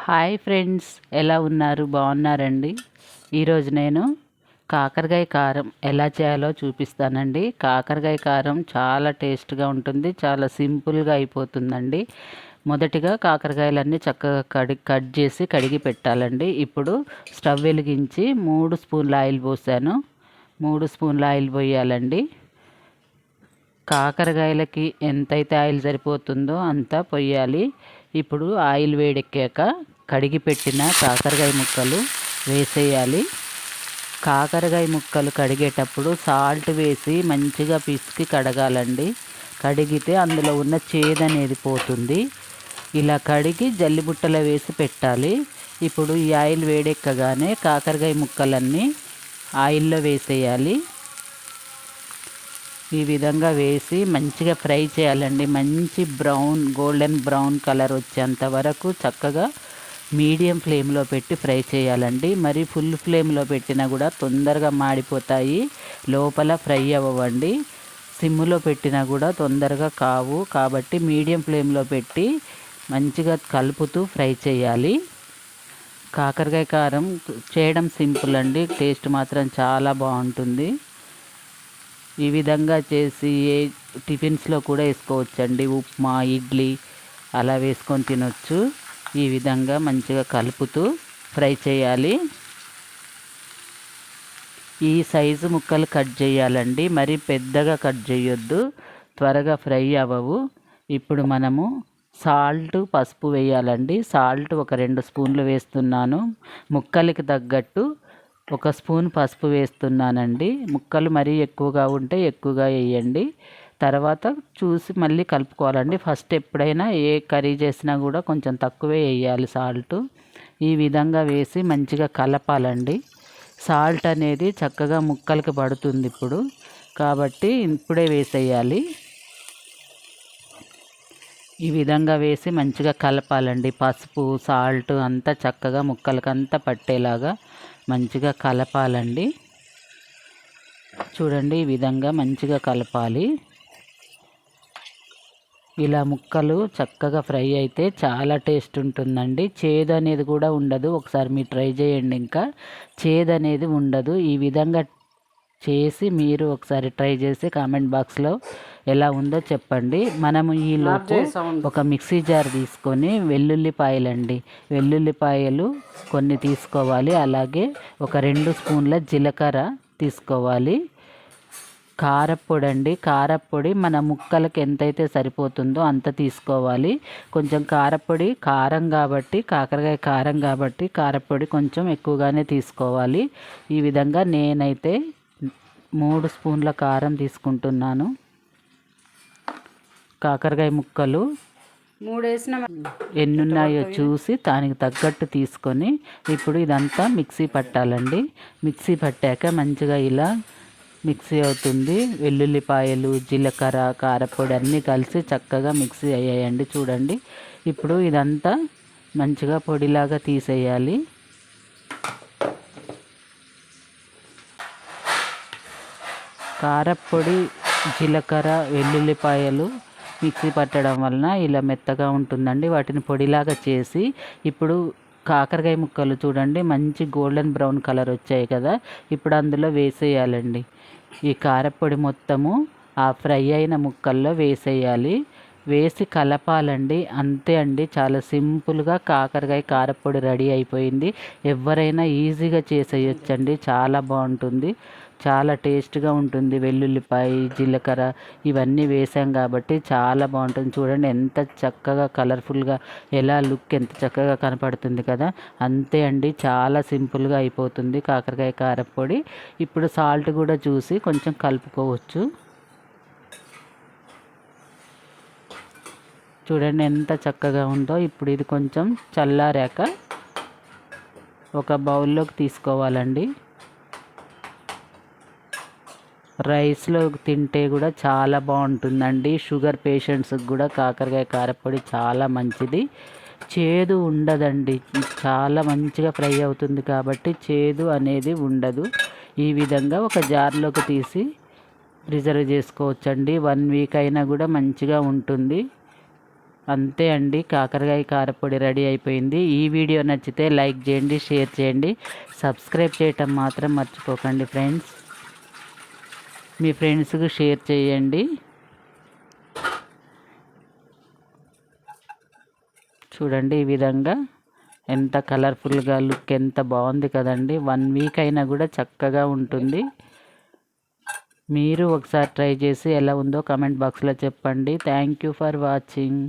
Hi friends, ఎలా ఉన్నారు? బాగున్నారండి? ఈరోజు నేను కాకరకాయ కారం ఎలా చేయాలో చూపిస్తానండి. కాకరకాయ కారం చాలా టేస్ట్గా ఉంటుంది, చాలా సింపుల్గా అయిపోతుందండి. మొదటిగా కాకరకాయలన్నీ చక్కగా కట్ చేసి కడిగి పెట్టాలండి. ఇప్పుడు స్టవ్ వెలిగించి 3 స్పూన్ల ఆయిల్ పోసాను. 3 స్పూన్ల ఆయిల్ పోయాలండి. కాకరకాయలకి ఎంతైతే ఆయిల్ సరిపోతుందో అంత పొయ్యాలి. ఇప్పుడు ఆయిల్ వేడెక్కాక కడిగి పెట్టిన కాకరకాయ ముక్కలు వేసేయాలి. కాకరకాయ ముక్కలు కడిగేటప్పుడు సాల్ట్ వేసి మంచిగా పిసికి కడగాలండి. కడిగితే అందులో ఉన్న చేదు అనేది పోతుంది. ఇలా కడిగి జల్లిబుట్టలో వేసి పెట్టాలి. ఇప్పుడు ఈ ఆయిల్ వేడెక్కగానే కాకరకాయ ముక్కలన్నీ ఆయిల్లో వేసేయాలి. ఈ విధంగా వేసి మంచిగా ఫ్రై చేయాలండి. మంచి గోల్డెన్ బ్రౌన్ కలర్ వచ్చేంత వరకు చక్కగా మీడియం ఫ్లేమ్లో పెట్టి ఫ్రై చేయాలండి. మరి ఫుల్ ఫ్లేమ్లో పెట్టినా కూడా తొందరగా మాడిపోతాయి, లోపల ఫ్రై అవ్వండి. సిమ్లో పెట్టినా కూడా తొందరగా కావు. కాబట్టి మీడియం ఫ్లేమ్లో పెట్టి మంచిగా కలుపుతూ ఫ్రై చేయాలి. కాకరకాయ కారం చేయడం సింపుల్ అండి, టేస్ట్ మాత్రం చాలా బాగుంటుంది. ఈ విధంగా చేసి టిఫిన్స్లో కూడా వేసుకోవచ్చండి. ఉప్మా, ఇడ్లీ అలా వేసుకొని తినొచ్చు. ఈ విధంగా మంచిగా కలుపుతూ ఫ్రై చేయాలి. ఈ సైజు ముక్కలు కట్ చేయాలండి, మరి పెద్దగా కట్ చేయొద్దు, త్వరగా ఫ్రై అవ్వవు. ఇప్పుడు మనము సాల్ట్, పసుపు వేయాలండి. సాల్ట్ ఒక 2 స్పూన్లు వేస్తున్నాను. ముక్కలకి తగ్గట్టు 1 స్పూన్ పసుపు వేస్తున్నానండి. ముక్కలు మరీ ఎక్కువగా ఉంటే ఎక్కువగా వేయండి. తర్వాత చూసి మళ్ళీ కలుపుకోవాలండి. ఫస్ట్ ఎప్పుడైనా ఏ కర్రీ చేసినా కూడా కొంచెం తక్కువే వేయాలి సాల్ట్. ఈ విధంగా వేసి మంచిగా కలపాలండి. సాల్ట్ అనేది చక్కగా ముక్కలకి పడుతుంది ఇప్పుడు, కాబట్టి ఇప్పుడే వేసేయాలి. ఈ విధంగా వేసి మంచిగా కలపాలండి. పసుపు, సాల్ట్ అంతా చక్కగా ముక్కలకంతా పట్టేలాగా మంచిగా కలపాలండి. చూడండి, ఈ విధంగా మంచిగా కలపాలి. ఇలా ముక్కలు చక్కగా ఫ్రై అయితే చాలా టేస్ట్ ఉంటుందండి. చేదు అనేది కూడా ఉండదు. ఒకసారి మీరు ట్రై చేయండి, ఇంకా చేదు అనేది ఉండదు. ఈ విధంగా చేసి మీరు ఒకసారి ట్రై చేసి కామెంట్ బాక్స్లో ఎలా ఉందో చెప్పండి. మనము ఈలోపు ఒక మిక్సీ జార్ తీసుకొని వెల్లుల్లిపాయలు కొన్ని తీసుకోవాలి. అలాగే ఒక 2 స్పూన్ల జీలకర్ర తీసుకోవాలి. కారప్పొడి అండి, కారప్పొడి మన ముక్కలకి ఎంతైతే సరిపోతుందో అంత తీసుకోవాలి. కొంచెం కారప్పొడి కాకరకాయ కారం కాబట్టి కారప్పొడి కొంచెం ఎక్కువగానే తీసుకోవాలి. ఈ విధంగా నేనైతే 3 స్పూన్ల కారం తీసుకుంటున్నాను. కాకరకాయ ముక్కలు 3 వేసిన ఎన్నున్నాయో చూసి దానికి తగ్గట్టు తీసుకొని ఇప్పుడు ఇదంతా మిక్సీ పట్టాలండి. మిక్సీ పట్టాక మంచిగా ఇలా మిక్సీ అవుతుంది. వెల్లుల్లిపాయలు, జీలకర్ర, కారపొడి అన్నీ కలిసి చక్కగా మిక్సీ అయ్యాయండి. చూడండి, ఇప్పుడు ఇదంతా మంచిగా పొడిలాగా తీసేయాలి. కారపొడి, జీలకర్ర, వెల్లుల్లిపాయలు మిక్సీ పట్టడం వలన ఇలా మెత్తగా ఉంటుందండి. వాటిని పొడిలాగా చేసి ఇప్పుడు కాకరకాయ ముక్కలు చూడండి మంచి గోల్డెన్ బ్రౌన్ కలర్ వచ్చాయి కదా, ఇప్పుడు అందులో వేసేయాలండి. ఈ కారపొడి మొత్తము ఆ ఫ్రై అయిన ముక్కల్లో వేసేయాలి. వేసి కలపాలండి. అంతే అండి, చాలా సింపుల్గా కాకరకాయ కారపొడి రెడీ అయిపోయింది. ఎవరైనా ఈజీగా చేసేయచ్చండి, చాలా బాగుంటుంది, చాలా టేస్ట్గా ఉంటుంది. వెల్లుల్లిపాయ, జీలకర్ర ఇవన్నీ వేసాం కాబట్టి చాలా బాగుంటుంది. చూడండి ఎంత చక్కగా కలర్ఫుల్గా ఎంత చక్కగా కనపడుతుంది కదా. అంతే అండి, చాలా సింపుల్గా అయిపోతుంది కాకరకాయ కారపొడి. ఇప్పుడు సాల్ట్ కూడా చూసి కొంచెం కలుపుకోవచ్చు. చూడండి ఎంత చక్కగా ఉందో. ఇప్పుడు ఇది కొంచెం చల్లారాక ఒక బౌల్లోకి తీసుకోవాలండి. రైస్లో తింటే కూడా చాలా బాగుంటుందండి. షుగర్ పేషెంట్స్కి కూడా కాకరకాయ కారపొడి చాలా మంచిది. చేదు ఉండదండి, చాలా మంచిగా ఫ్రై అవుతుంది కాబట్టి చేదు అనేది ఉండదు. ఈ విధంగా ఒక జార్లోకి తీసి ప్రిజర్వ్ చేసుకోవచ్చండి. 1 వీక్ అయినా కూడా మంచిగా ఉంటుంది. అంతే అండి, కాకరకాయ కారపొడి రెడీ అయిపోయింది. ఈ వీడియో నచ్చితే లైక్ చేయండి, షేర్ చేయండి, సబ్స్క్రైబ్ చేయటం మాత్రం మర్చిపోకండి ఫ్రెండ్స్. మీ ఫ్రెండ్స్కి షేర్ చేయండి. చూడండి ఈ విధంగా ఎంత కలర్ఫుల్గా లుక్ ఎంత బాగుంది కదండి. 1 వీక్ అయినా కూడా చక్కగా ఉంటుంది. మీరు ఒకసారి ట్రై చేసి ఎలా ఉందో కామెంట్ బాక్స్లో చెప్పండి. Thank you for watching.